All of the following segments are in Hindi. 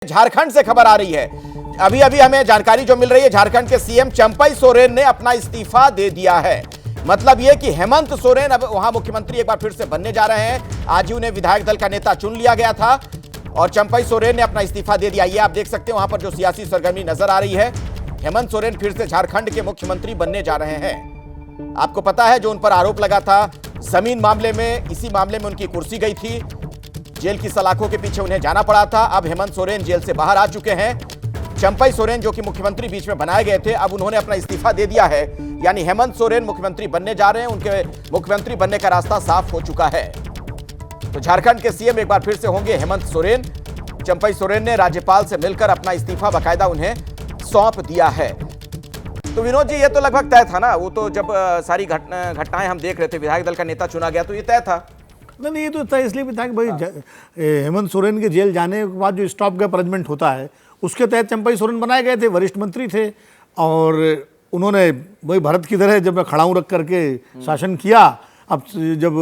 झारखंड से खबर आ रही है। अभी अभी हमें जानकारी जो मिल रही है, झारखंड के सीएम चंपई सोरेन ने अपना इस्तीफा दे दिया है। मतलब यह कि हेमंत सोरेन अब वहां मुख्यमंत्री एक बार फिर से बनने जा रहे हैं। आज ही उन्हें विधायक दल का नेता चुन लिया गया था और चंपई सोरेन ने अपना इस्तीफा दे दिया। ये आप देख सकते हैं वहां पर जो सियासी सरगर्मी नजर आ रही है। हेमंत सोरेन फिर से झारखंड के मुख्यमंत्री बनने जा रहे हैं। आपको पता है जो उन पर आरोप लगा था जमीन मामले में, इसी मामले में उनकी कुर्सी गई थी, जेल की सलाखों के पीछे उन्हें जाना पड़ा था। अब हेमंत सोरेन जेल से बाहर आ चुके हैं। चंपई सोरेन जो कि मुख्यमंत्री बीच में बनाए गए थे, अब उन्होंने अपना इस्तीफा दे दिया है। यानी हेमंत सोरेन मुख्यमंत्री बनने जा रहे हैं। उनके मुख्यमंत्री बनने का रास्ता साफ हो चुका है। तो झारखंड के सीएम एक बार फिर से होंगे हेमंत सोरेन। चंपई सोरेन ने राज्यपाल से मिलकर अपना इस्तीफा बाकायदा उन्हें सौंप दिया है। तो विनोद जी, ये तो लगभग तय था ना? वो तो जब सारी घटनाएं हम देख रहे थे, विधायक दल का नेता चुना गया तो ये तय था। नहीं, ये तो तय इसलिए भी था कि भाई हेमंत सोरेन के जेल जाने के बाद जो स्टॉप गैप अरेंजमेंट होता है उसके तहत चंपई सोरेन बनाए गए थे। वरिष्ठ मंत्री थे और उन्होंने वही भारत की तरह जब खड़ाऊं रख करके शासन किया। अब जब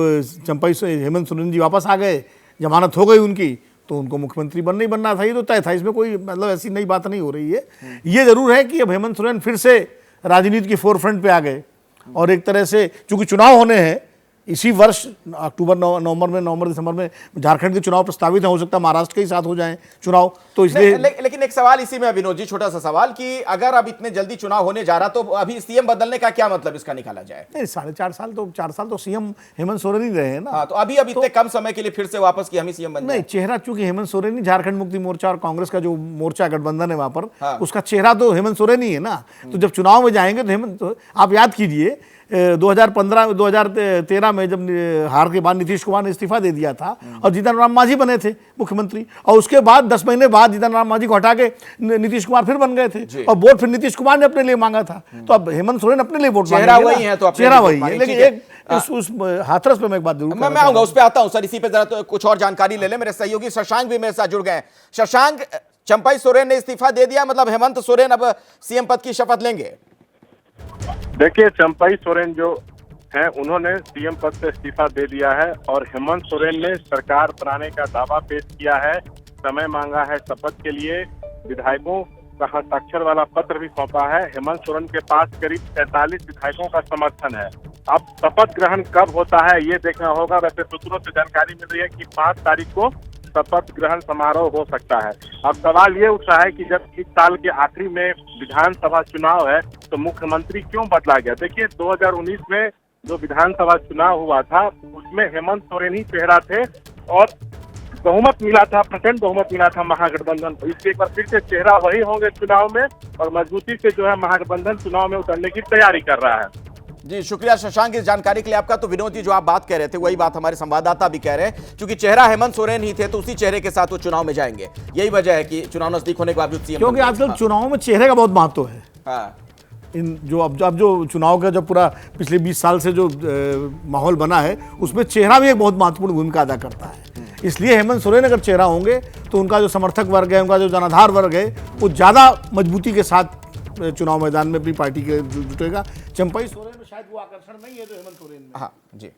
हेमंत सोरेन जी वापस आ गए, जमानत हो गई उनकी, तो उनको मुख्यमंत्री बनना ही बनना था। ये तो तय था, इसमें कोई मतलब ऐसी नई बात नहीं हो रही है। ये जरूर है कि अब हेमंत सोरेन फिर से राजनीति के फोरफ्रंट पे आ गए और एक तरह से चूंकि चुनाव होने हैं इसी वर्ष नवंबर दिसंबर में झारखंड के चुनाव प्रस्तावित है। हो सकता है महाराष्ट्र के ही साथ हो जाएं चुनाव, तो इसलिए लेकिन एक सवाल इसी में विनोद जी, छोटा सा सवाल कि अगर अब इतने जल्दी चुनाव होने जा रहा तो अभी सीएम बदलने का क्या मतलब इसका निकाला जाए? नहीं, 4.5 साल तो सीएम हेमंत सोरेन ही रहे हैं ना। तो अभी इतने कम समय के लिए फिर से वापस की हम ही सीएम बन नहीं, चेहरा चूंकि हेमंत सोरेन ही, झारखंड मुक्ति मोर्चा और कांग्रेस का जो मोर्चा गठबंधन है वहां पर, उसका चेहरा तो हेमंत सोरेन ही है ना। तो जब चुनाव में जाएंगे तो हेमंत, आप याद कीजिए 2013 में जब हार के बाद नीतीश कुमार ने इस्तीफा दे दिया था और जीतन राम मांझी बने थे मुख्यमंत्री, और उसके बाद 10 महीने बाद जीतन राम मांझी को हटा के नीतीश कुमार फिर बन गए थे और वोट फिर नीतीश कुमार ने अपने लिए मांगा था। तो अब हेमंत सोरेन अपने लिए वोट चेहरा वही है, तो चेहरा वही है। लेकिन एक उस हाथरस पे मैं एक बात जरूर, मैं आऊंगा उस पे आता हूं सर। इसी पे जरा तो कुछ और जानकारी ले ले। मेरे सहयोगी शशांक भी मेरे साथ जुड़ गए। शशांक, चंपई सोरेन ने इस्तीफा दे दिया, मतलब हेमंत सोरेन अब सीएम पद की शपथ लेंगे? देखिए, चंपई सोरेन जो हैं उन्होंने सीएम पद से इस्तीफा दे दिया है और हेमंत सोरेन ने सरकार बनाने का दावा पेश किया है, समय मांगा है शपथ के लिए, विधायकों का हस्ताक्षर वाला पत्र भी सौंपा है। हेमंत सोरेन के पास करीब 43 विधायकों का समर्थन है। अब शपथ ग्रहण कब होता है ये देखना होगा। वैसे सूत्रों से जानकारी मिल रही है कि 5 तारीख को शपथ ग्रहण समारोह हो सकता है। अब सवाल ये उठ रहा है कि जब इस साल के आखिरी में विधानसभा चुनाव है तो मुख्यमंत्री क्यों बदला गया? देखिए, 2019 में जो विधानसभा चुनाव हुआ था उसमें हेमंत सोरेन ही चेहरा थे और बहुमत मिला था, प्रचंड बहुमत मिला था महागठबंधन। इसलिए एक बार फिर से चेहरा वही होंगे चुनाव में और मजबूती से जो है महागठबंधन चुनाव में उतरने की तैयारी कर रहा है। जी, शुक्रिया शशांक इस जानकारी के लिए आपका। तो विनोद जी, जो आप बात कह रहे थे वही बात हमारे संवाददाता भी कह रहे हैं। क्योंकि चेहरा हेमंत सोरेन ही थे तो उसी चेहरे के साथ वो चुनाव में जाएंगे। यही वजह है कि चुनाव नजदीक होने के बावजूद सीएम, क्योंकि आजकल चुनाव में चेहरे का बहुत महत्व है। इन जो अब जो चुनाव का जब पूरा पिछले 20 साल से जो माहौल बना है उसमें चेहरा भी एक बहुत महत्वपूर्ण भूमिका अदा करता है। इसलिए हेमंत सोरेन अगर चेहरा होंगे तो उनका जो समर्थक वर्ग है, उनका जो जनाधार वर्ग है, वो ज़्यादा मजबूती के साथ चुनाव मैदान में अपनी पार्टी के जुटेगा। चंपई सोरेन में शायद वो आकर्षण नहीं है जो हेमंत सोरेन में। हाँ जी,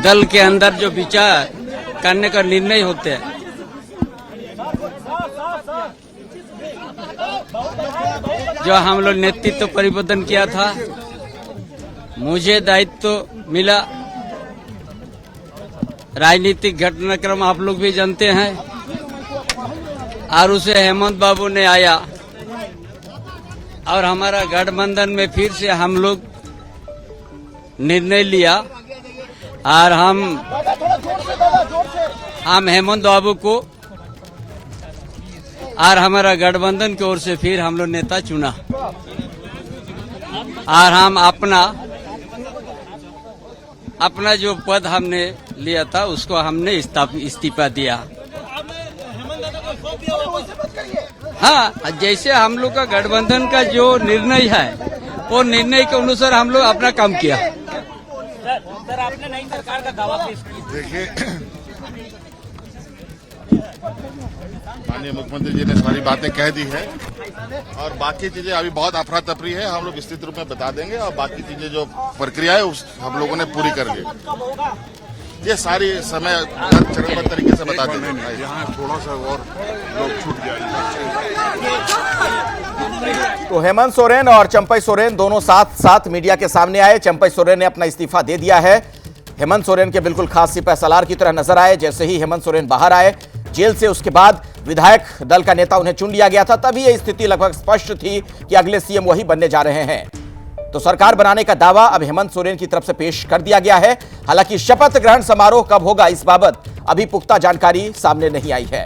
दल के अंदर जो विचार करने का निर्णय होते हैं, जो हम लोग नेतृत्व परिवर्तन किया था, मुझे दायित्व मिला। राजनीतिक घटनाक्रम आप लोग भी जानते हैं और उसे हेमंत बाबू ने आया और हमारा गठबंधन में फिर से हम लोग निर्णय लिया और हम हेमंत बाबू को और हमारा गठबंधन की ओर से फिर हम लोग नेता चुना और हम अपना जो पद हमने लिया था उसको हमने इस्तीफा दिया। हाँ, जैसे हम लोग का गठबंधन का जो निर्णय है वो निर्णय के अनुसार हम लोग अपना काम किया। सर आपने नई सरकार का दावा पेश किया। देखिए, माननीय मुख्यमंत्री जी ने सारी बातें कह दी है और बाकी चीजें अभी बहुत अफरा तफरी है, हम लोग विस्तृत रूप में बता देंगे और बाकी चीजें जो प्रक्रिया है उस हम लोगों ने पूरी कर ली। ये सारी समय चरणबद्ध तरीके से बता देंगे। यहाँ थोड़ा सा और लोग छूट जाएंगे। तो हेमंत सोरेन और चंपई सोरेन दोनों साथ साथ मीडिया के सामने आए। चंपई सोरेन ने अपना इस्तीफा दे दिया है। हेमंत सोरेन के बिल्कुल खास सिपह सलार की तरह नजर आए। जैसे ही हेमंत सोरेन बाहर आए जेल से, उसके बाद विधायक दल का नेता उन्हें चुन लिया गया था। तभी यह स्थिति लगभग स्पष्ट थी कि अगले सीएम वही बनने जा रहे हैं। तो सरकार बनाने का दावा अब हेमंत सोरेन की तरफ से पेश कर दिया गया है। हालांकि शपथ ग्रहण समारोह कब होगा इस बाबत अभी पुख्ता जानकारी सामने नहीं आई है।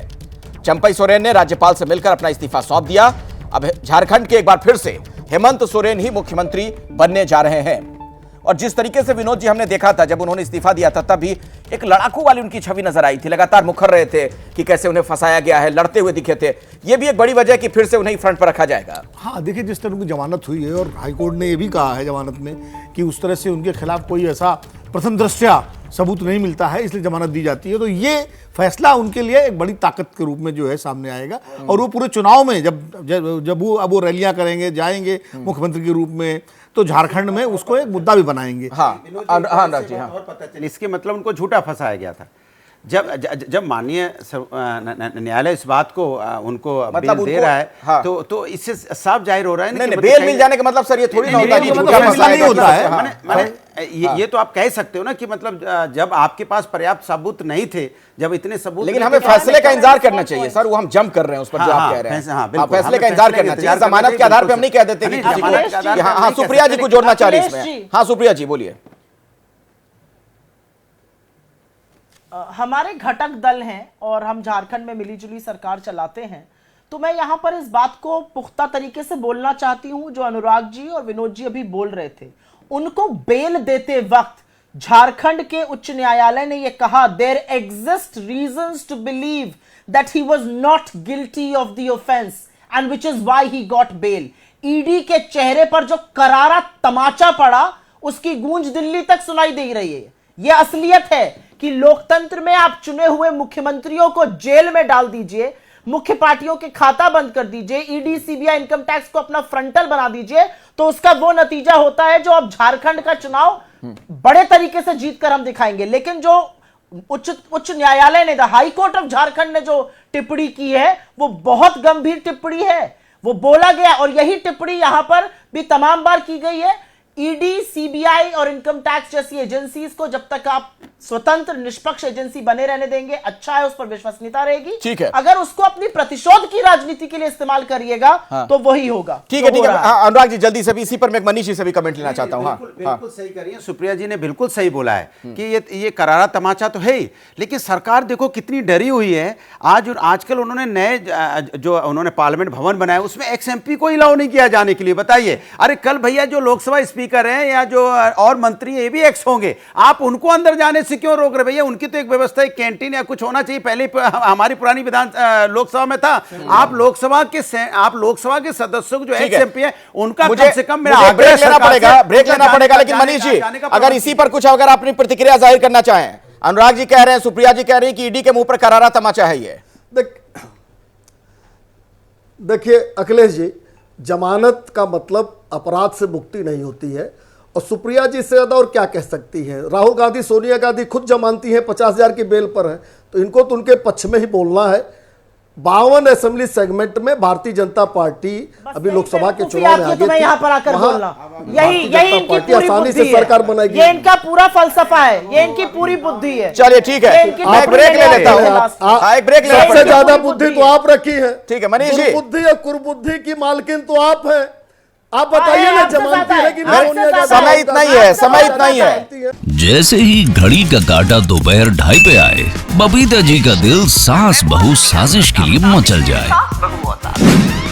चंपई सोरेन ने राज्यपाल से मिलकर अपना इस्तीफा सौंप दिया। अब झारखंड के एक बार फिर से हेमंत सोरेन ही मुख्यमंत्री बनने जा रहे हैं। और जिस तरीके से विनोद जी हमने देखा था जब उन्होंने इस्तीफा दिया था, तब भी एक लड़ाकू वाली उनकी छवि नजर आई थी। लगातार मुखर रहे थे कि कैसे उन्हें फंसाया गया है, लड़ते हुए दिखे थे। यह भी एक बड़ी वजह कि फिर से उन्हें फ्रंट पर रखा जाएगा। हाँ, देखिए, जिस तरह उनकी जमानत हुई है और हाईकोर्ट ने यह भी कहा है जमानत में कि उस तरह से उनके खिलाफ कोई ऐसा प्रथम दृष्टया सबूत नहीं मिलता है, इसलिए जमानत दी जाती है। तो ये फैसला उनके लिए एक बड़ी ताकत के रूप में जो है सामने आएगा। और वो पूरे चुनाव में जब वो रैलियां करेंगे, जाएंगे मुख्यमंत्री के रूप में, तो झारखंड में उसको एक मुद्दा भी बनाएंगे। हाँ, और पता चले इसके मतलब उनको झूठा फंसाया गया था। जब माननीय न्यायालय इस बात को उनको मतलब बेल दे रहा है, हाँ। तो इससे साफ जाहिर हो रहा है। नहीं, बेल मिल जाने का मतलब सर ये थोड़ी ना होता है कि झूठा फंसाया नहीं होता है। मैंने ये तो आप कह सकते हो ना कि मतलब जब आपके पास पर्याप्त सबूत नहीं थे, जब इतने सबूत, लेकिन हमें फैसले का इंतजार करना चाहिए सर। वो हम जंप कर रहे हैं उस पर जो आप कह रहे हैं। फैसले का इंतजार करना चाहिए। जमानत के आधार पर हम नहीं कह देते कि किसी को। हाँ, सुप्रिया जी को जोड़ना चाह रही है इसमें। हाँ, सुप्रिया जी बोलिए। हमारे घटक दल हैं और हम झारखंड में मिलीजुली सरकार चलाते हैं, तो मैं यहां पर इस बात को पुख्ता तरीके से बोलना चाहती हूं जो अनुराग जी और विनोद जी अभी बोल रहे थे। उनको बेल देते वक्त झारखंड के उच्च न्यायालय ने यह कहा, there exist reasons to believe that he was not guilty of the offence and which is why he got bail. ED के चेहरे पर जो करारा तमाचा पड़ा उसकी गूंज दिल्ली तक सुनाई दे रही है। यह असलियत है कि लोकतंत्र में आप चुने हुए मुख्यमंत्रियों को जेल में डाल दीजिए, मुख्य पार्टियों के खाता बंद कर दीजिए, ईडी सीबीआई इनकम टैक्स को अपना फ्रंटल बना दीजिए, तो उसका वो नतीजा होता है जो अब झारखंड का चुनाव बड़े तरीके से जीतकर हम दिखाएंगे। लेकिन जो उच्च न्यायालय ने, the high court of Jharkhand ने जो टिप्पणी की है वो बहुत गंभीर टिप्पणी है। वो बोला गया और यही टिप्पणी यहां पर भी तमाम बार की गई है। ईडी, सीबीआई और इनकम टैक्स जैसी एजेंसीज को जब तक आप स्वतंत्र निष्पक्ष एजेंसी बने रहने देंगे, अच्छा है, उस पर विश्वसनीयता रहेगी। ठीक है। अगर उसको अपनी प्रतिशोध की राजनीति के लिए इस्तेमाल करिएगा, हाँ, तो वही होगा। ठीक है, ठीक है। अनुराग जी जल्दी से भी इसी पर मैं मनीष जी से भी कमेंट लेना चाहता हूं। बिल्कुल सही करिए, सुप्रिया जी ने बिल्कुल सही बोला है कि ये करारा तमाचा तो है ही, लेकिन सरकार देखो कितनी डरी हुई है। आजकल उन्होंने नए जो उन्होंने पार्लियामेंट भवन बनाया उसमें एक्स एमपी को अलाउ नहीं किया जाने के लिए। बताइए, अरे कल भैया जो लोकसभा स्पीकर हैं या जो और मंत्री ये भी एक्स होंगे, आप उनको अंदर जाने से क्यों रोक रहे भैया? उनकी तो एक व्यवस्था, एक कैंटीन या कुछ होना चाहिए। पहले हमारी पुरानी लोकसभा में था। आप लोकसभा के सदस्यों को जो एक्स एमपी है उनका कम से कम मेरा ब्रेक लेना पड़ेगा। लेकिन मनीष जी अगर इसी पर कुछ अगर अपनी प्रतिक्रिया जाहिर करना चाहें। अनुराग जी कह रहे हैं, सुप्रिया जी कह रही है कि ईडी के मुंह पर करारा तमाचा है ये। देखिए अखिलेश जी, जमानत का मतलब अपराध से मुक्ति नहीं होती है और सुप्रिया जी से ज्यादा और क्या कह सकती है। राहुल गांधी, सोनिया गांधी खुद जमानती हैं, 50,000 की बेल पर है, तो इनको तो उनके पक्ष में ही बोलना है। 52 असेंबली सेगमेंट में भारतीय जनता पार्टी अभी लोकसभा के चुनाव में आगे थी, यहाँ पर आकर बोलना यही इनकी पूरी आसानी से सरकार बनाएगी। ये इनका पूरा फलसफा है, ये इनकी पूरी बुद्धि है। चलिए ठीक है, मैं ब्रेक ले लेता हूँ। एक ब्रेक ले, सबसे ज्यादा बुद्धि तो आप रखी है। ठीक है मनीष जी, बुद्धि और कुर्बुद्धि की मालकिन तो आप हैं। आप बताइए ना, जमानती है कि नहीं? समय इतना ही है, समय इतना ही है। जैसे ही घड़ी का काटा दोपहर 2:30 पे आए, बबीता जी का दिल सास बहू साजिश के लिए मचल जाए।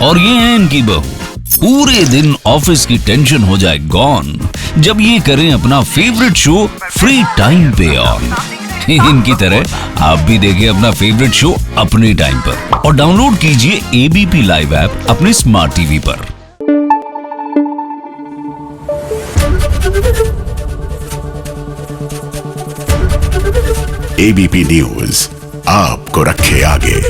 और ये है इनकी बहू, पूरे दिन ऑफिस की टेंशन हो जाए गॉन जब ये करें अपना फेवरेट शो फ्री टाइम पे ऑन। इनकी तरह आप भी देखिए अपना फेवरेट शो अपने टाइम पर और डाउनलोड कीजिए एबीपी लाइव ऐप अपने स्मार्ट टीवी पर। एबीपी न्यूज आपको रखे आगे।